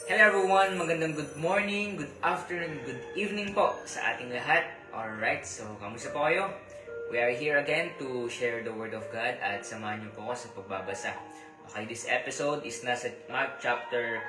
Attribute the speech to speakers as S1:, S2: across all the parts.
S1: Hello everyone! Magandang good morning, good afternoon, good evening po sa ating lahat. Alright, so kamusta po kayo? We are here again to share the Word of God at samahan niyo po ako sa pagbabasa. Okay, this episode is nasa Mark chapter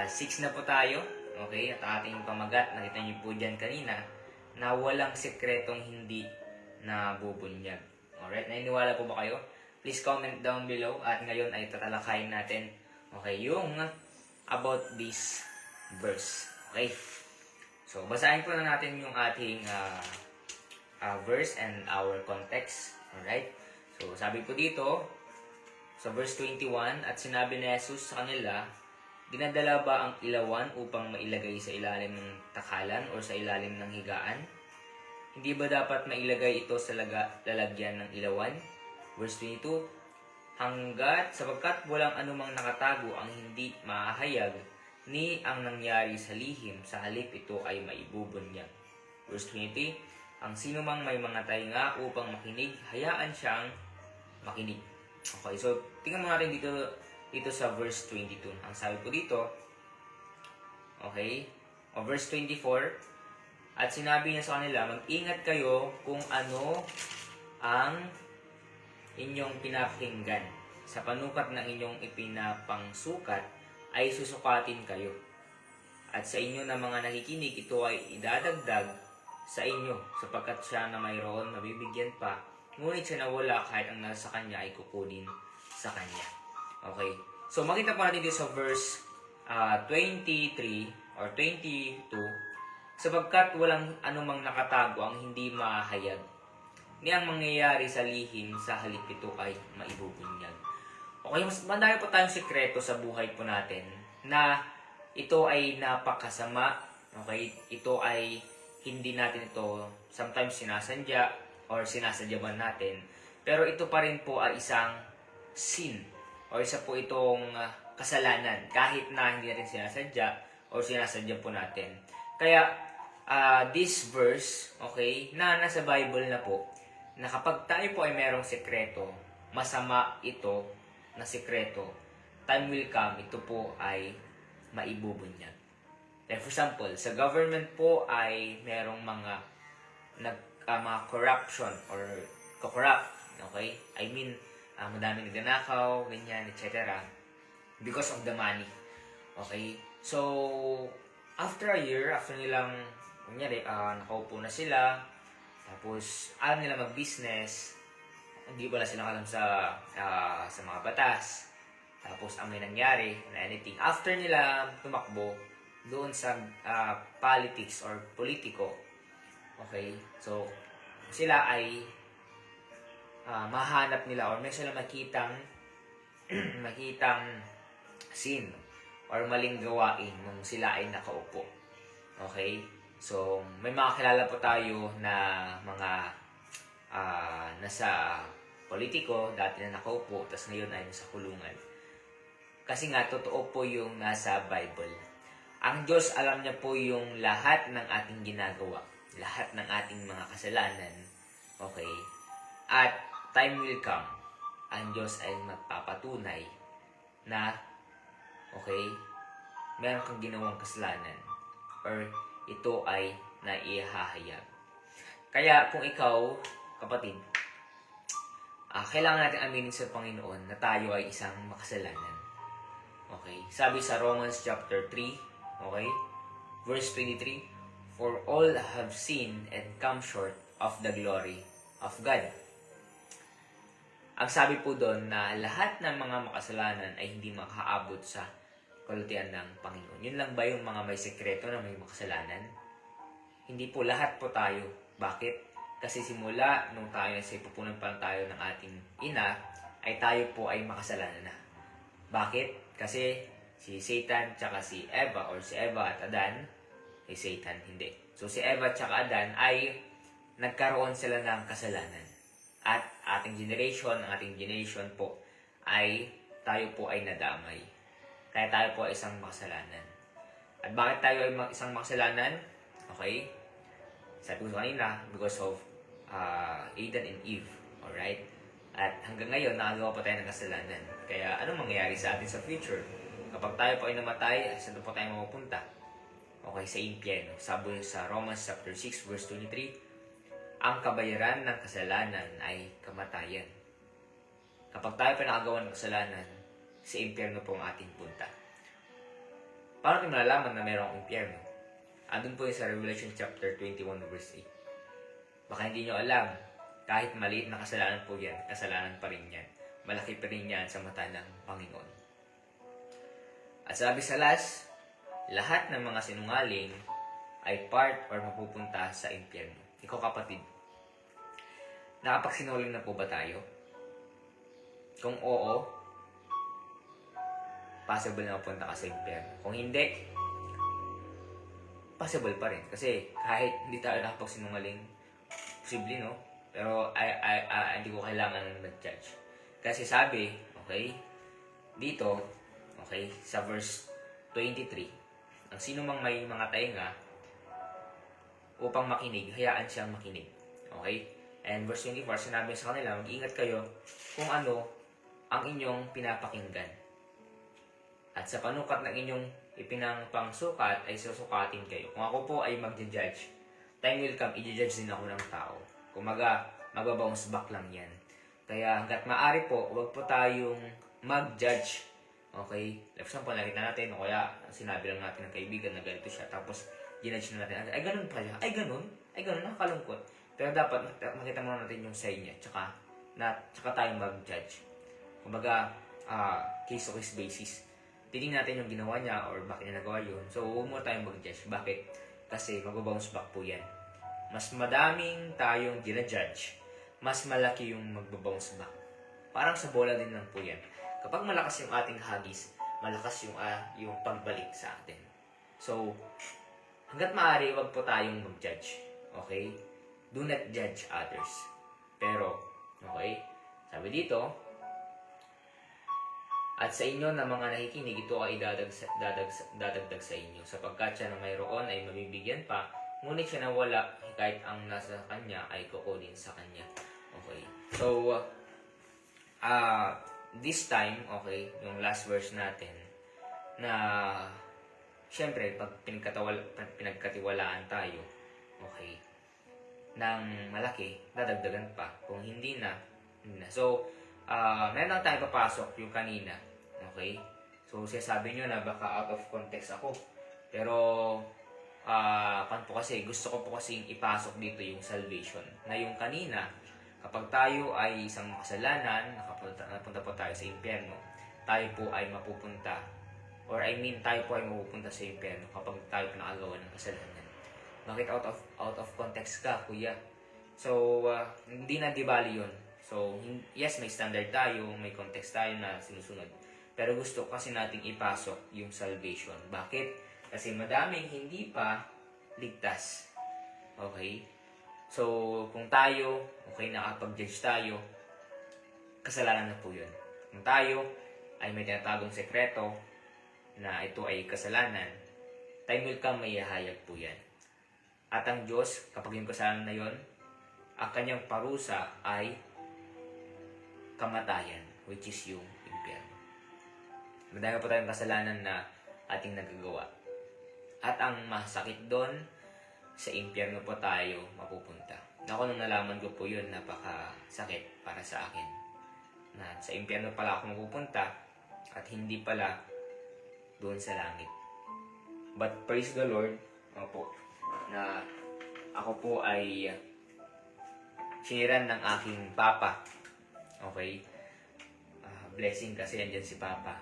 S1: 6 na po tayo. Okay, at ating pamagat, nakita niyo po dyan kanina, na walang sekretong hindi nabubunyag. Alright, naniniwala po ba kayo? Please comment down below at ngayon ay tatalakayin natin yung about this verse. Okay? So, basahin po na natin yung ating verse and our context. Alright? So, sabi po dito, sa verse 21, at sinabi ni Jesus sa kanila, dinadala ba ang ilawan upang mailagay sa ilalim ng takalan o sa ilalim ng higaan? Hindi ba dapat mailagay ito sa lalagyan ng ilawan? Verse 22, sapagkat walang anumang nakatago ang hindi mahahayag, ni ang nangyari sa lihim, sa halip ito ay maibubunyag. Verse 20, ang sinumang may mga tainga upang makinig, hayaan siyang makinig. Okay, so tingnan mo natin dito sa verse 22. Ang sabi po dito, okay, verse 24, at sinabi niya sa kanila, mag-ingat kayo kung ano ang inyong pinapakinggan. Sa panukat ng inyong ipinapangsukat ay susukatin kayo. At sa inyo na mga nakikinig, ito ay idadagdag sa inyo, sapagkat siya na mayroon mabibigyan pa, ngunit siya na wala, kahit ang nasa kanya ay kukunin sa kanya. Okay. So makita po natin dito sa verse 23 or 22, sapagkat walang anumang nakatago ang hindi mahayag, ni ang mangyayari sa lihim, sa halip ito ay maibubunyag. Okay, mas madami po tayong sikreto sa buhay po natin na ito ay napakasama. Okay, ito ay hindi natin ito sometimes sinasadya or sinasadya man natin. Pero ito pa rin po ay isang sin or isa po itong kasalanan kahit na hindi natin sinasadya or sinasadya po natin. Kaya this verse, okay, na nasa Bible na po, na kapag tayo po ay merong sekreto, masama ito na sekreto, time will come, ito po ay maibubunyag. Like for example, sa government po ay merong mga mga corruption or corrupt, okay? I mean, madaming nagnanakaw, ganyan, etc. because of the money. Okay? So, after a year, after nilang, kunyari, nakaupo na sila, tapos, alam nila mag-business, hindi wala silang alam sa mga batas. Tapos, ang may nangyari na anything. After nila tumakbo doon sa politics or politiko, okay, so, sila ay mahanap nila or may sila makitang sin or maling gawain nung sila ay nakaupo. Okay? So, may mga kilala po tayo na mga nasa politiko, dati na nakaupo, tapos ngayon ay nasa kulungan. Kasi nga, totoo po yung nasa Bible. Ang Diyos, alam niya po yung lahat ng ating ginagawa, lahat ng ating mga kasalanan. Okay? At time will come, ang Diyos ay magpapatunay na, okay, meron kang ginawang kasalanan or ito ay naihahayag. Kaya kung ikaw, kapatid, kailangan natin aminin sa Panginoon na tayo ay isang makasalanan. Okay? Sabi sa Romans chapter 3, okay, verse 23, for all have sinned and come short of the glory of God. Ang sabi po doon na lahat ng mga makasalanan ay hindi makaabot sa kalutian ng Panginoon. Yun lang ba yung mga may sekreto na may makasalanan? Hindi po, lahat po tayo. Bakit? Kasi simula nung tayo sa ipupunan pa lang tayo ng ating ina, ay tayo po ay makasalanan na. Bakit? Kasi si Satan tsaka si Eva or si Eva at Adan, si Satan hindi. So si Eva at tsaka Adan ay nagkaroon sila ng kasalanan. At ating generation po ay tayo po ay nadamay. Kaya tayo po ay isang makasalanan. At bakit tayo ay isang makasalanan? Okay? Sabi ko kanina, because of Adam and Eve. Alright? At hanggang ngayon, nakagawa pa tayo ng kasalanan. Kaya anong mangyayari sa atin sa future? Kapag tayo po ay namatay, saan po tayo mapupunta? Okay, sa impyerno. Sabi sa Romans chapter 6 verse 23, ang kabayaran ng kasalanan ay kamatayan. Kapag tayo pa nakagawa ng kasalanan, sa impyerno po ang ating punta. Paano natin malalaman na mayroong impyerno? Andun po yung sa Revelation chapter 21 verse 8. Baka hindi nyo alam, kahit maliit na kasalanan po yan, kasalanan pa rin yan. Malaki pa rin yan sa mata ng Panginoon. At sabi sa last, lahat ng mga sinungaling ay part or mapupunta sa impyerno. Ikaw kapatid, nakapagsinungaling na po ba tayo? Kung oo, possible na mapunta ka sa impyerno. Kung hindi, possible pa rin. Kasi kahit hindi tayo nakapagsinungaling, posible, no? Pero hindi ko kailangan mag-judge. Kasi sabi, okay, dito, okay, sa verse 23, ang sino mang may mga tainga upang makinig, hayaan siyang makinig. Okay? And verse 24, sinabi sa kanila, mag-ingat kayo kung ano ang inyong pinapakinggan. At sa panukat ng inyong ipinangpangsukat ay susukatin kayo. Kung ako po ay mag-judge, time will come, i-judge din ako ng tao. Kumaga, magbabounce back lang yan. Kaya hanggat maaari po, huwag po tayong mag-judge. Okay? For example, nakita natin, o kaya sinabi lang natin ng kaibigan na ganito siya, tapos ginudge na natin, ay ganun pala, ay ganun, nakakalungkot. Pero dapat makita muna natin yung side niya, tsaka tayo mag-judge. Kumbaga, case-to-case basis. Titingnan natin yung ginawa niya or bakit niya nagawa yun. So, huwag muna tayong mag-judge. Bakit? Kasi mag-bounce back po yan. Mas madaming tayong ginajudge, mas malaki yung mag-bounce back. Parang sa bola din lang po yan. Kapag malakas yung ating hagis, malakas yung pagbalik sa atin. So, hanggat maaari, huwag po tayong mag-judge. Okay? Do not judge others. Pero, okay? Sabi dito, at sa inyo na mga nakikinig, ito ay dadagdag sa inyo. Sapagkat siya na mayroon ay mabibigyan pa, ngunit siya na wala, kahit ang nasa kanya ay kukunin sa kanya. Okay. So, this time, okay, yung last verse natin, na, syempre, pag pinagkatiwalaan tayo, okay, ng malaki, dadagdagan pa. Kung hindi na, hindi na. So, meron lang tayo papasok yung kanina. Okay? So, sabi nyo na baka out of context ako. Pero, gusto ko po kasi ipasok dito yung salvation. Na yung kanina, kapag tayo ay isang makasalanan, napunta po tayo sa impyerno, tayo po ay mapupunta, tayo po ay mapupunta sa impyerno kapag tayo pinakagawa ng kasalanan. Bakit out of context ka, kuya? So, hindi na di bali yun. So, yes, may standard tayo, may context tayo na sinusunod. Pero gusto kasi nating ipasok yung salvation. Bakit? Kasi madaming hindi pa ligtas. Okay? So, kung tayo, okay, nakapag-judge tayo, kasalanan na po yun. Kung tayo ay may tinatagong sekreto na ito ay kasalanan, time will come, may ihahayag po yan. At ang Diyos, kapag yung kasalanan na yun, ang kanyang parusa ay kamatayan, which is yung impyerno. Madami po tayong kasalanan na ating nagagawa. At ang masakit doon, sa impyerno po tayo mapupunta. Ako nung nalaman ko po yun, napakasakit para sa akin. Na sa impyerno pala ako mapupunta at hindi pala doon sa langit. But praise the Lord, na ako po ay siniran ng aking papa. Okay? Blessing kasi andyan si papa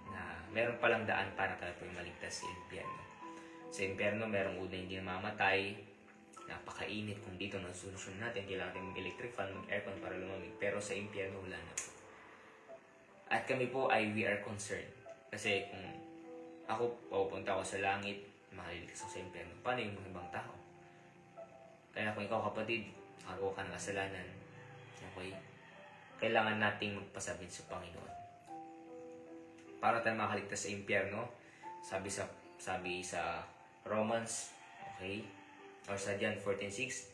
S1: na meron palang daan para tayo po maligtas sa impyerno. Sa impyerno, merong una hindi namamatay, napakainit. Kung dito ng solusyon natin, kailangan natin mag-electric fan, mag-aircon para lumamig. Pero sa impyerno, wala na po. At kami po we are concerned. Kasi kung ako, pupunta ako sa langit, makaliligtas ako sa impyerno, paano yung mga ibang tao? Kaya kung ikaw kapatid, nakagawa ka ng kasalanan, okay, kailangan nating magpasabit sa Panginoon. Para tayo makaligtas sa impyerno, sabi sa Romans, okay, or sa John 14:6,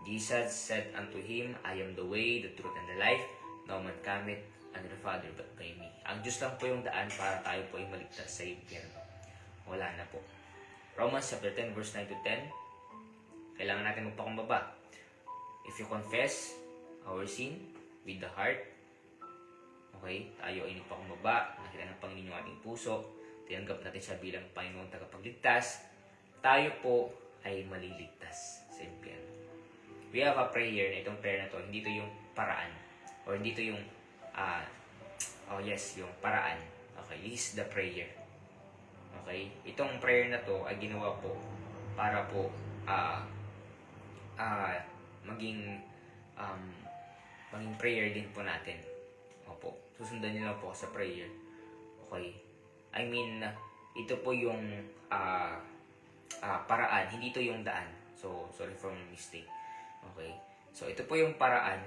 S1: Jesus said unto him, I am the way, the truth, and the life. No man cometh and the Father but by me. Ang Diyos lang po yung daan para tayo po ay maligtas sa impyerno. Wala na po. Romans chapter 10 verse 9 to 10. Kailangan natin magpakumbaba. If you confess our sin with the heart, okay, tayo ay nagpakumbaba, nakita ng Panginoon yung ating puso, tinanggap natin siya bilang Panginoon tagapagligtas, tayo po ay maliligtas sa impyerno. We have a prayer, na itong prayer na to, hindi to yung paraan, or hindi to yung, yung paraan. Okay, this is the prayer. Okay, itong prayer na to ay ginawa po para po, maging prayer din po natin. Opo, susundan niyo lang po sa prayer. Okay, I mean, ito po yung paraan, hindi ito yung daan. So, sorry for my mistake. Okay, so ito po yung paraan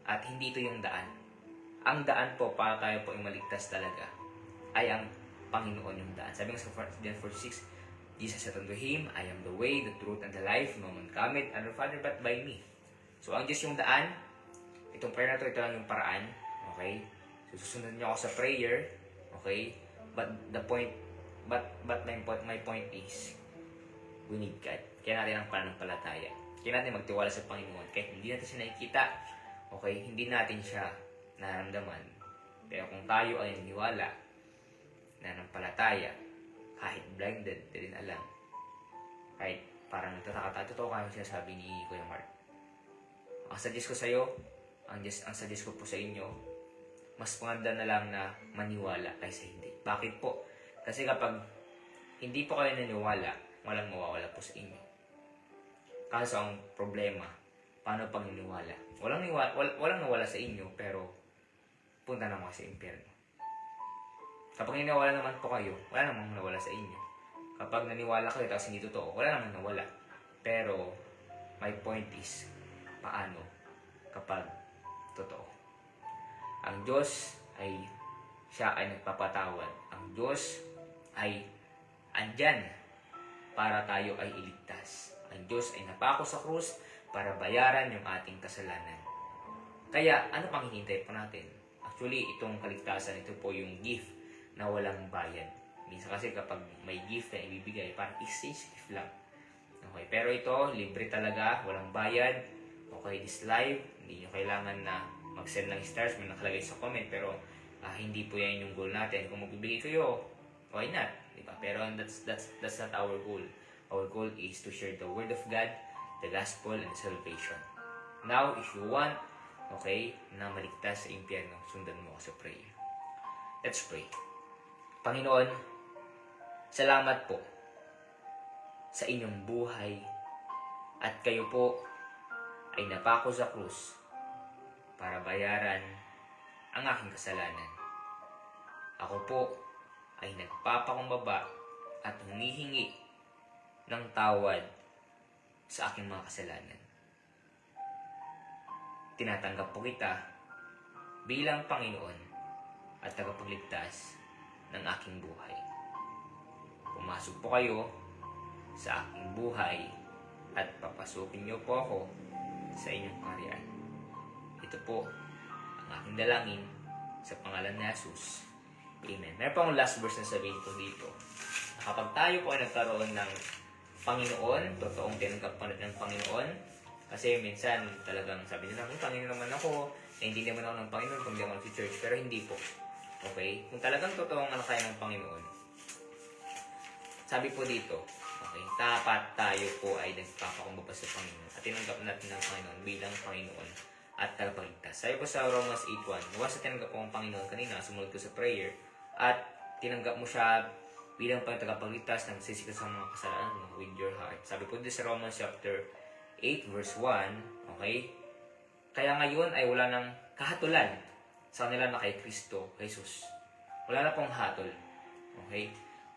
S1: at hindi ito yung daan. Ang daan po para tayo po yung maligtas talaga ay ang Panginoon yung daan. Sabi nga sa John 46, Jesus said unto him, I am the way, the truth, and the life. No man cometh unto the Father but by me. So, ang Diyos yung daan. Itong prayer na ito lang yung paraan. Okay? So, susunod niyo ako sa prayer. Okay? But my point is, we need God. Kaya natin ang pananampalataya. Kaya natin magtiwala sa Panginoon. Kahit hindi natin siya nakikita, okay, hindi natin siya nararamdaman. Pero kung tayo ay naniwala, nananampalataya, kahit blinded, di rin alam. Kahit parang nagtataka, totoo kayo sinasabi ni Kuya Mark. Ang suggest ko sa'yo, ang suggest ko po sa inyo, mas maganda na lang na maniwala kaysa hindi. Bakit po? Kasi kapag hindi po kayo naniwala, walang mawawala po sa inyo. Kaso ang problema, paano pag naniwala? Walang nawala sa inyo, pero punta naman sa impyerno. Kapag naniwala naman po kayo, wala namang nawala sa inyo. Kapag naniwala kayo tapos hindi totoo, wala namang nawala. Pero, my point is, paano kapag totoo? Ang Diyos siya ay nagpapatawad. Ang Diyos ay andyan para tayo ay iligtas. Ang Diyos ay napako sa krus para bayaran yung ating kasalanan. Kaya, ano pang hinihintay pa natin? Actually, itong kaligtasan, ito po yung gift na walang bayad. Minsan kasi kapag may gift na ibibigay, parang exchange gift lang. Okay, pero ito, libre talaga, walang bayad. Okay, this live, hindi nyo kailangan na mag-send ng stars, may nakalagay sa comment, pero hindi po yan yung goal natin. Kung magbibigay kayo, why not? Diba? Pero that's not our goal. Our goal is to share the word of God, the gospel, and salvation. Now, if you want, okay, na maligtas sa impyerno, sundan mo ako sa prayer. Let's pray. Panginoon, salamat po sa inyong buhay at kayo po ay napako sa krus para bayaran ang aking kasalanan. Ako po ay nagpapakumbaba at humihingi ng tawad sa aking mga kasalanan. Tinatanggap po kita bilang Panginoon at tagapagligtas ng aking buhay. Pumasok po kayo sa aking buhay at papasukin niyo po ako sa inyong kaharian. Ito po ang aking dalangin sa pangalan ni Jesus. Amen. Meron pa akong last verse na sabihin ko dito. Kapag tayo po ay nagkaroon ng Panginoon, totoong tinanggap pa ng Panginoon, kasi minsan talagang sabi nila, Panginoon naman ako, hindi naman ako ng Panginoon kung hindi ako sa church, pero hindi po. Okay? Kung talagang totoong anak kayo ng Panginoon, sabi po dito, okay, dapat tayo po ay nagpapakumbaba sa Panginoon at tinanggap natin ng Panginoon bilang Panginoon at tagapagligtas. Sabi po sa Romans 8:1, once na tinanggap ko ang Panginoon kanina, sumunod ko sa prayer, at tinanggap mo siya bilang tagapagligtas, nagsisi ka sa mga kasalanan mo with your heart. Sabi po dito sa Romans chapter 8 verse 1, okay, kaya ngayon ay wala nang kahatulan sa kanila na kay Kristo, Jesus. Wala na pong hatol. Okay?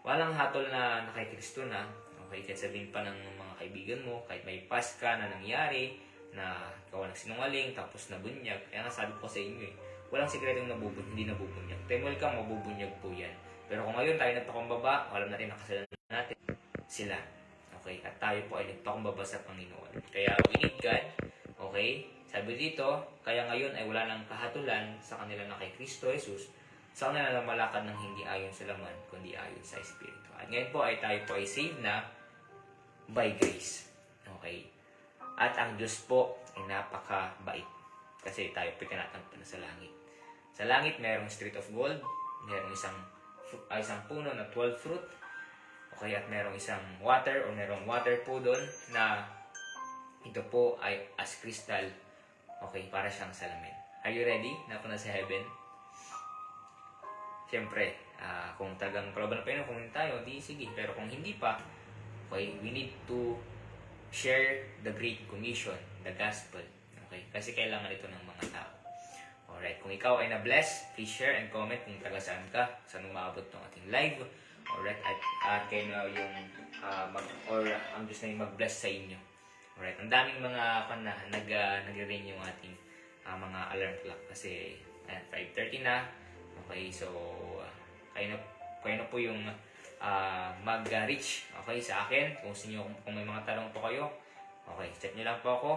S1: Walang hatol na kay Kristo na. Okay? Kahit sabihin pa ng mga kaibigan mo, kahit may past ka na nangyari, na ikaw nagsinungaling, tapos nabunyag. Kaya nga sabi ko sa inyo walang sikretong hindi nabubunyag. Temol ka, mabubunyag po yan. Pero kung ngayon tayo nagpakumbaba, alam natin na kasalanan natin sila. Okay? At tayo po ay nagpakumbaba sa Panginoon. Kaya we need God. Okay? Sabi dito, kaya ngayon ay wala nang kahatulan sa kanila na kay Kristo Jesus, sa kanila na malakad ng hindi ayon sa laman, kundi ayon sa Espiritu. At ngayon po ay tayo po ay saved na by grace. Okay? At ang Diyos po ay napakabait. Kasi tayo po tinatangpo na sa langit. Sa langit, mayroong street of gold, mayroong isang puno na 12 fruit, okay, at mayroong isang water o mayroong water po doon na ito po ay as crystal, okay, para siyang salamin. Are you ready? Napunta sa heaven? Siyempre, kung talagang kalaban na Panginoon, kung hindi tayo, di sige. Pero kung hindi pa, okay, we need to share the Great Commission, the Gospel. Okay? Kasi kailangan ito ng mga tao. Alright, kung ikaw ay na-bless, please share and comment kung taga saan ka, saan umaabot ng ating live. Alright, at kayo na yung ang Diyos na yung mag-bless sa inyo. Alright, ang daming mga nag-ring yung ating mga alarm clock kasi 5:30 na. Okay, so kayo na po yung mag-reach, okay, sa akin. Kung may mga tanong po kayo, okay, chat nyo lang po ako.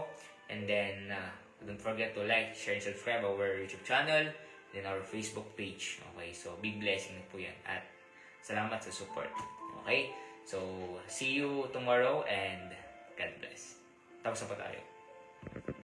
S1: And then, don't forget to like, share, and subscribe our YouTube channel, then our Facebook page. Okay, so big blessing po yan. At salamat sa support. Okay, so see you tomorrow and God bless. Tapos na pa tayo.